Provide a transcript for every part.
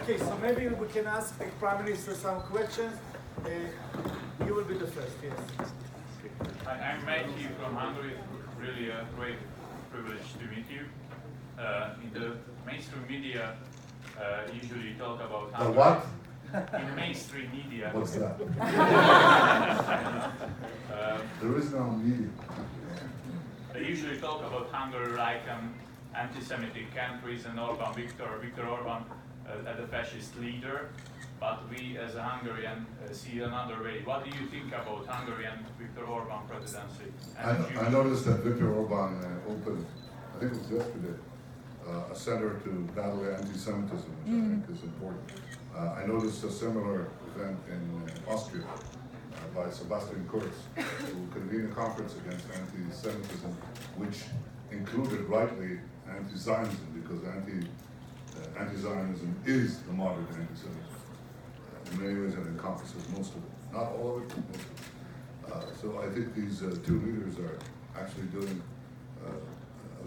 Okay, so maybe we can ask the Prime Minister some questions. You will be the first, yes. I'm Matthew from Hungary. Really a great privilege to meet you. In the mainstream media, usually talk about Hungary. The what? In the mainstream media. What's that? There is no media. They usually talk about Hungary like an anti-Semitic countries and Viktor Orban as a fascist leader. But we as a Hungarian see another way. What do you think about Hungary and Viktor Orban presidency? I noticed that Viktor Orban opened, I think it was yesterday, a center to battle anti-Semitism, which I think is important. I noticed a similar event in Austria by Sebastian Kurz, who convened a conference against anti-Semitism, which included rightly anti-Zionism, because anti-Zionism is the modern anti-Semitism. In many ways, it encompasses most of it. Not all of it, but most of it. So I think these two leaders are actually doing a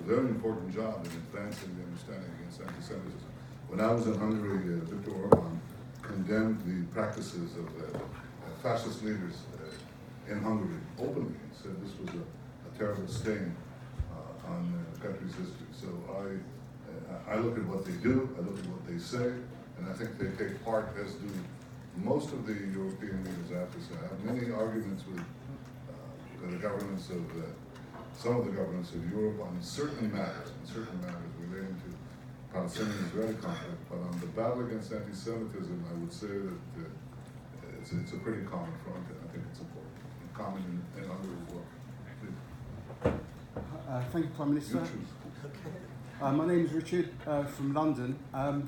very important job in advancing the understanding against anti-Semitism. When I was in Hungary, Viktor Orban condemned the practices of fascist leaders in Hungary openly. He said this was a terrible stain on the country's history. So I look at what they do, I look at what they say, and I think they take part, as do most of the European leaders. I have to say, I have many arguments with the governments of some of the governments of Europe on certain matters relating to Palestinian-Israeli conflict. But on the battle against anti-Semitism, I would say that it's a pretty common front, and I think it's important, and common in Hungary as well. Thank you, Prime Minister. My name is Richard from London.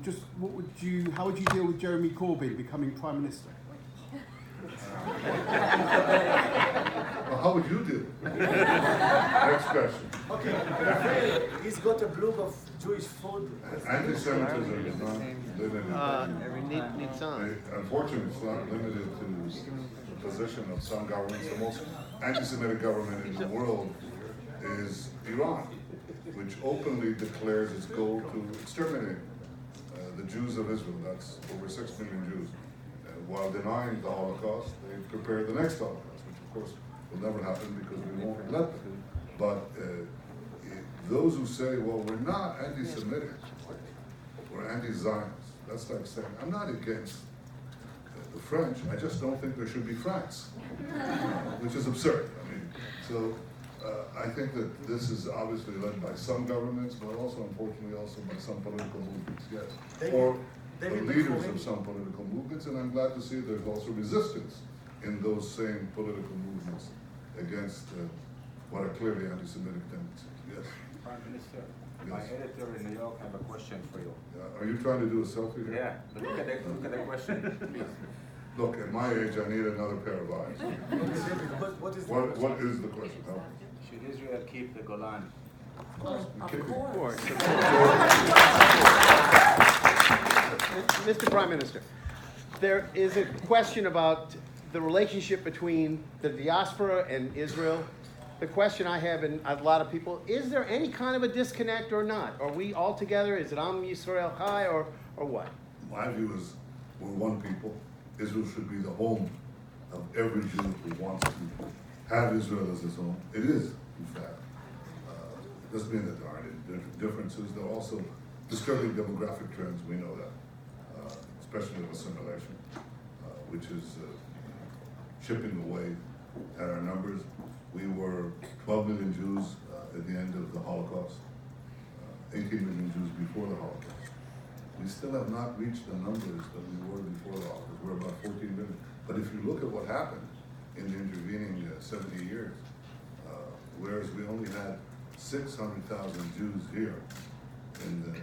Just how would you deal with Jeremy Corbyn becoming Prime Minister? Well, how would you do? Next question. Okay, he's got a blog of Jewish food. Anti-Semitism is not limited. Unfortunately, it's not limited to the position of some governments. The most anti-Semitic government in the world is Iran, which openly declares its goal to exterminate the Jews of Israel. That's over 6 million Jews. While denying the Holocaust, they prepared the next Holocaust, which of course will never happen because we won't let them. But those who say, well, we're not anti-Semitic, we're anti-Zionist, that's like saying, I'm not against the French, I just don't think there should be France, which is absurd. I mean, so I think that this is obviously led by some governments, but also, unfortunately, also by some political movements, yes. Or the leaders of some political movements, and I'm glad to see there's also resistance in those same political movements against what are clearly anti-Semitic tendencies. Yes. Prime Minister, yes. my editor in New York have a question for you. Are you trying to do a selfie here? Yeah, but look at the question, please. Look, at my age, I need another pair of eyes. What is What is the question? Help. Should Israel keep the Golan? Of course. Mr. Prime Minister, there is a question about the relationship between the diaspora and Israel. The question I have, and a lot of people, is there any kind of a disconnect or not? Are we all together? Is it Am Yisrael Chai or what? My view is we're one people. Israel should be the home of every Jew who wants to have Israel as his home. It is, in fact. It doesn't mean that there aren't any differences. There are also disturbing demographic trends. We know that, especially of assimilation, which is chipping away at our numbers. We were 12 million Jews at the end of the Holocaust, 18 million Jews before the Holocaust. We still have not reached the numbers that we were before the Holocaust. We're about 14 million. But if you look at what happened in the intervening 70 years, whereas we only had 600,000 Jews here in the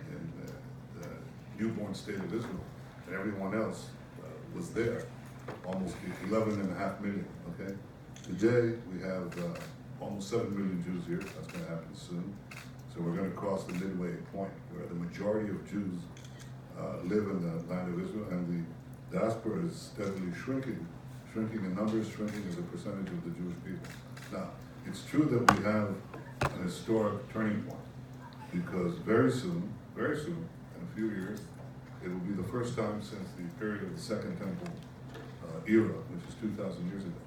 newborn state of Israel, and everyone else was there, almost 11.5 million, okay? Today, we have almost 7 million Jews here. That's going to happen soon. So we're going to cross the midway point where the majority of Jews live in the land of Israel, and the diaspora is steadily shrinking in numbers, shrinking as a percentage of the Jewish people. Now, it's true that we have an historic turning point, because very soon, in a few years, it will be the first time since the period of the Second Temple era, which is 2,000 years ago,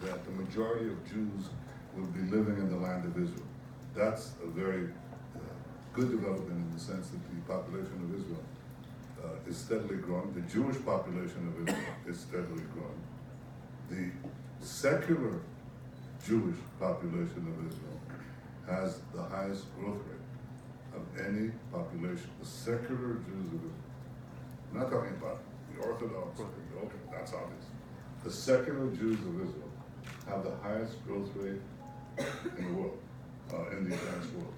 that the majority of Jews will be living in the land of Israel. That's a very good development in the sense that the population of Israel is steadily growing. The Jewish population of Israel is steadily growing. The secular Jewish population of Israel has the highest growth rate of any population. The secular Jews of Israel. I'm not talking about the Orthodox, that's obvious. The secular Jews of Israel have the highest growth rate in the world, in the advanced world.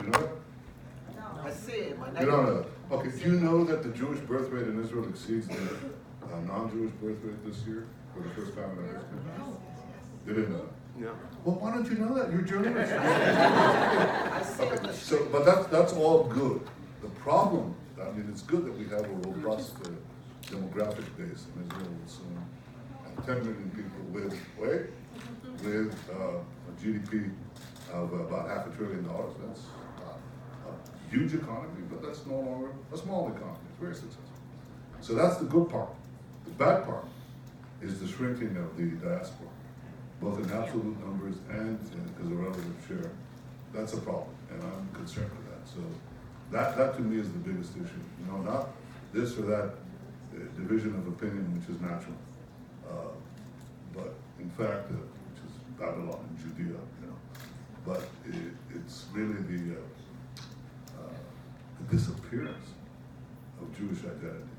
You know that? I see it, but You don't know that? Okay, do you know that the Jewish birth rate in Israel exceeds the non-Jewish birth rate this year for the first time in our history? You didn't know that? No. Well, why don't you know that? You're a journalist. I see it on Okay, the so, street. but that's all good. The problem, I mean, it's good that we have a robust demographic base in Israel. We'll soon have 10 million people with a GDP of about $500 billion. That's a huge economy, but that's no longer a small economy. It's very successful. So that's the good part. The bad part is the shrinking of the diaspora, both in absolute numbers and as a relative share. That's a problem, and I'm concerned with that. So that to me is the biggest issue. You know, not this or that division of opinion, which is natural, but in fact, which is Babylon and Judea, you know. But it's really the disappearance of Jewish identity.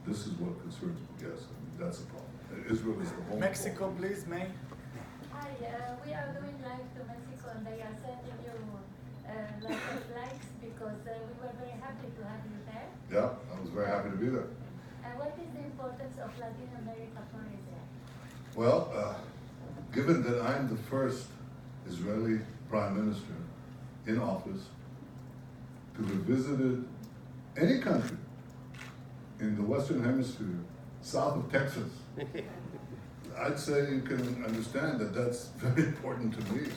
This is what concerns me. Yes, I mean, that's a problem. Israel is the home. Mexico, please, May. Hi, we are doing live to Mexico and they are sending you lots of likes because we were very happy to have you there. Yeah, I was very happy to be there. And what is the importance of Latin America for Israel? Well, given that I'm the first Israeli prime minister in office to have visited any country in the Western Hemisphere south of Texas, I'd say you can understand that that's very important to me.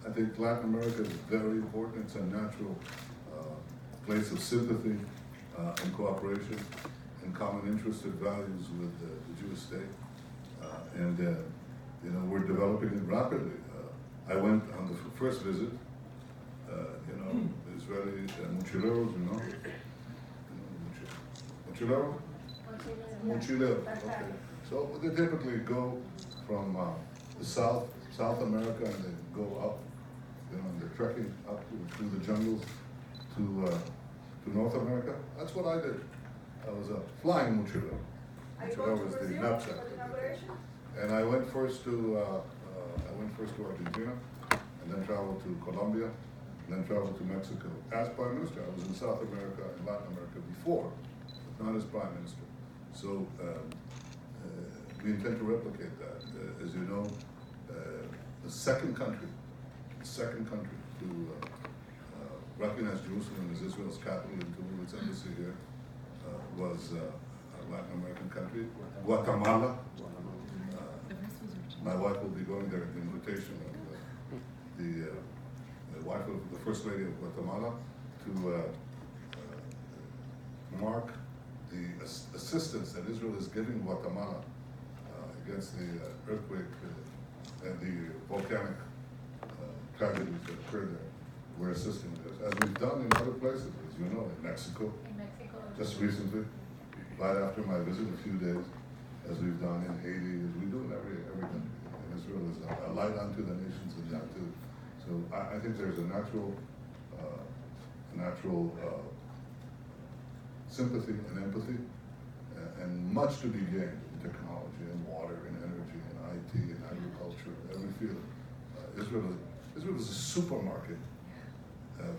I think Latin America is very important. It's a natural place of sympathy and cooperation and common interested values with the Jewish state. You know, we're developing it rapidly. I went on the first visit, you know, Israeli mochileros, you know. Mochilero? Mochilero, okay. So they typically go from the South America, and they go up, you know, and they're trekking up through the jungles to North America. That's what I did. I was a flying mochilero. Mochilero was the knapsack. And I went first to Argentina, and then traveled to Colombia, and then traveled to Mexico. As Prime Minister, I was in South America and Latin America before, but not as Prime Minister. So we intend to replicate that. As you know, the second country to recognize Jerusalem as Israel's capital and to move its embassy here was a Latin American country, Guatemala. My wife will be going there at the invitation of the wife of the First Lady of Guatemala to mark the assistance that Israel is giving Guatemala against the earthquake and the volcanic tragedies that occurred there. We're assisting with this, as we've done in other places, as you know, in Mexico, just recently, right after my visit, a few days, as we've done in Haiti, as we do in every country. And Israel is a light unto the nations in that too. So I think there's a natural sympathy and empathy, and much to be gained in technology and water and energy and IT and agriculture, every field. Israel is a supermarket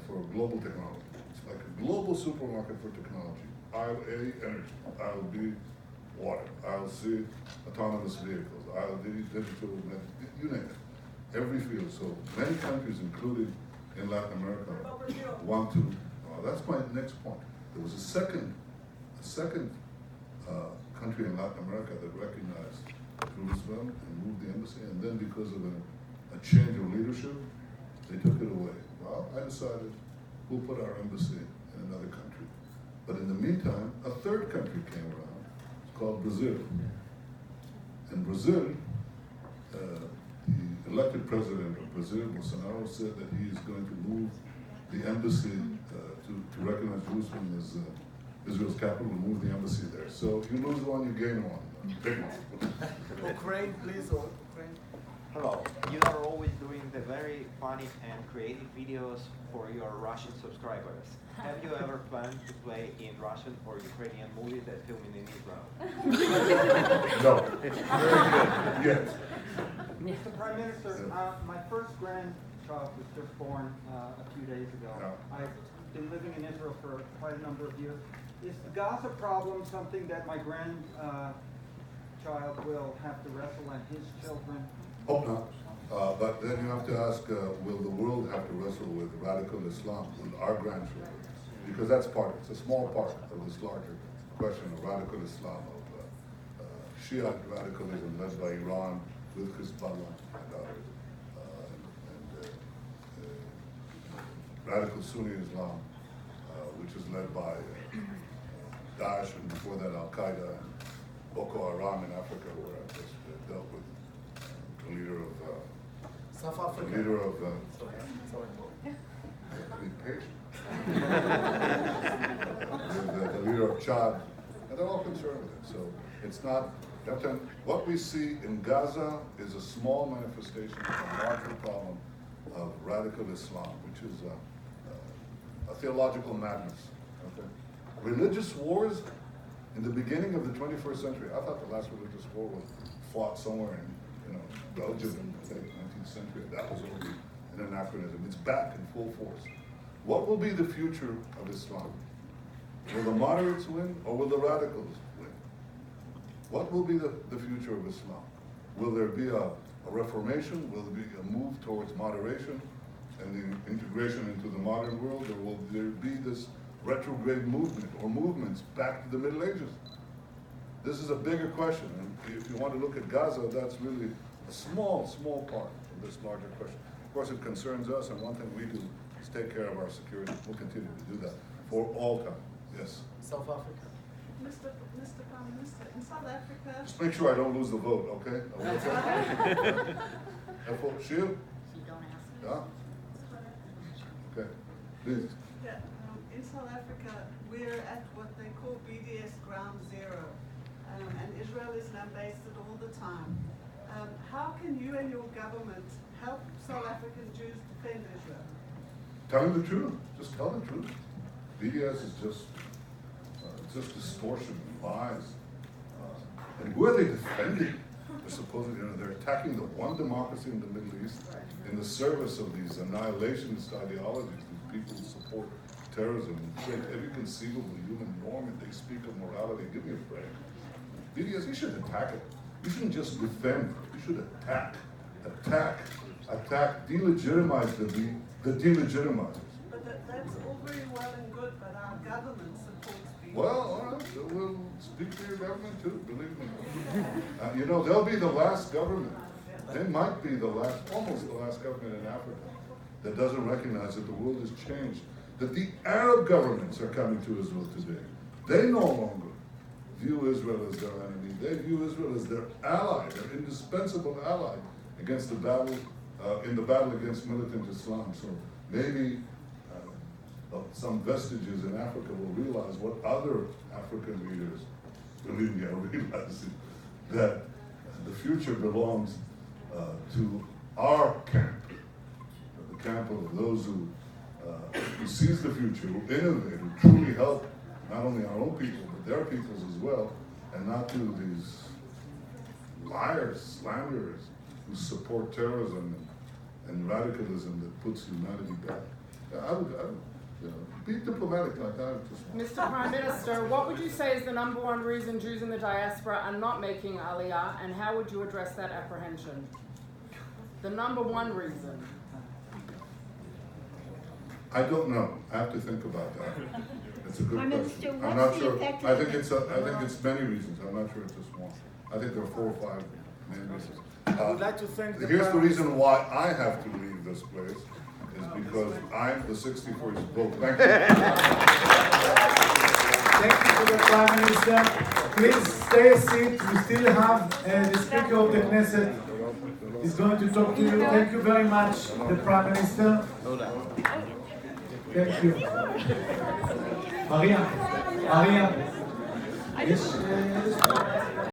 for global technology. It's like a global supermarket for technology. Aisle A, energy. Aisle B, water. Aisle C, autonomous vehicles. Aisle D, digital, you name it. Every field. So many countries, including in Latin America, want to. That's my next point. There was a second country in Latin America that recognized Jerusalem and moved the embassy, and then because of a change of leadership, they took it away. Well, I decided we'll put our embassy in another country. But in the meantime, Brazil. In Brazil, the elected president of Brazil, Bolsonaro, said that he is going to move the embassy to recognize Jerusalem as Israel's capital, and move the embassy there. So you lose one, you gain one. Big one. Ukraine, please, or Ukraine. Hello. You are always doing the very funny and creative videos for your Russian subscribers. Have you ever planned to play in Russian or Ukrainian movies that filming in Israel? No. Very good. Yes. Mr. Prime Minister, my first grandchild was just born a few days ago. Yeah. I've been living in Israel for quite a number of years. Is the Gaza problem something that my grandchild will have to wrestle and his children? Hope not. But then you have to ask, will the world have to wrestle with radical Islam, with our grandchildren? Because that's it's a small part of this larger question of radical Islam, of Shia radicalism led by Iran with Hezbollah and others, and radical Sunni Islam, which is led by Daesh, and before that Al-Qaeda and Boko Haram in Africa, where I just dealt with the leader of South Africa. the leader of the leader of Chad, and they're all concerned with it. So it's not. What we see in Gaza is a small manifestation of a larger problem of radical Islam, which is a theological madness. Okay? Religious wars in the beginning of the 21st century. I thought the last religious war was fought somewhere in Belgium in the 19th century. That was already an anachronism. It's back in full force. What will be the future of Islam? Will the moderates win or will the radicals win? What will be the future of Islam? Will there be a reformation? Will there be a move towards moderation and the integration into the modern world? Or will there be this retrograde movement or movements back to the Middle Ages? This is a bigger question. And if you want to look at Gaza, that's really a small part of this larger question. Of course, it concerns us, and one thing we do is take care of our security. We'll continue to do that for all time. Yes? South Africa. Mr. Prime Minister, in South Africa... Just make sure I don't lose the vote, okay? Shield? Yeah? Okay, please. Yeah, in South Africa, we're at what they call BDS Ground Zero, and Israel is lambasted all the time. How can you and your government help South African Jews defend Israel? Telling the truth. Just tell the truth. BDS is just distortion, lies. And who are they defending? They're supposedly, they're attacking the one democracy in the Middle East in the service of these annihilationist ideologies, these people who support terrorism and create every conceivable human norm, and they speak of morality. Give me a break. BDS, you should attack it. You shouldn't just defend. You should attack, delegitimize the delegitimizers. But that's all very well and good, but our government supports BDS. Well, all right, so we'll speak to your government too, believe me. They'll be the last government. They might be almost the last government in Africa that doesn't recognize that the world has changed, that the Arab governments are coming to Israel today. They no longer view Israel as their enemy. They view Israel as their ally, their indispensable ally against the battle, in the battle against militant Islam. So maybe some vestiges in Africa will realize what other African leaders, believe me, are realizing, that the future belongs to our camp, the camp of those who seize the future, who innovate, who truly help not only our own people, but their peoples as well, and not to these liars, slanderers, who support terrorism and radicalism that puts humanity back. I would be diplomatic like that. Mr. Prime Minister, what would you say is the #1 reason Jews in the diaspora are not making Aliyah, and how would you address that apprehension? The #1 reason. I don't know. I have to think about that. It's a good Prime question. Minister, I'm what's not the sure. effect I of think the- it's many reasons. I'm not sure it's just one. I think there are 4 or 5 main reasons. I would like to thank the Here's the Prime reason why I have to leave this place, is because I'm the 61st vote. Thank you. Thank you to the Prime Minister. Please stay a seat. We still have the Speaker of the Knesset is going to talk to you. Thank you very much, the Prime Minister. Thank you. Maria,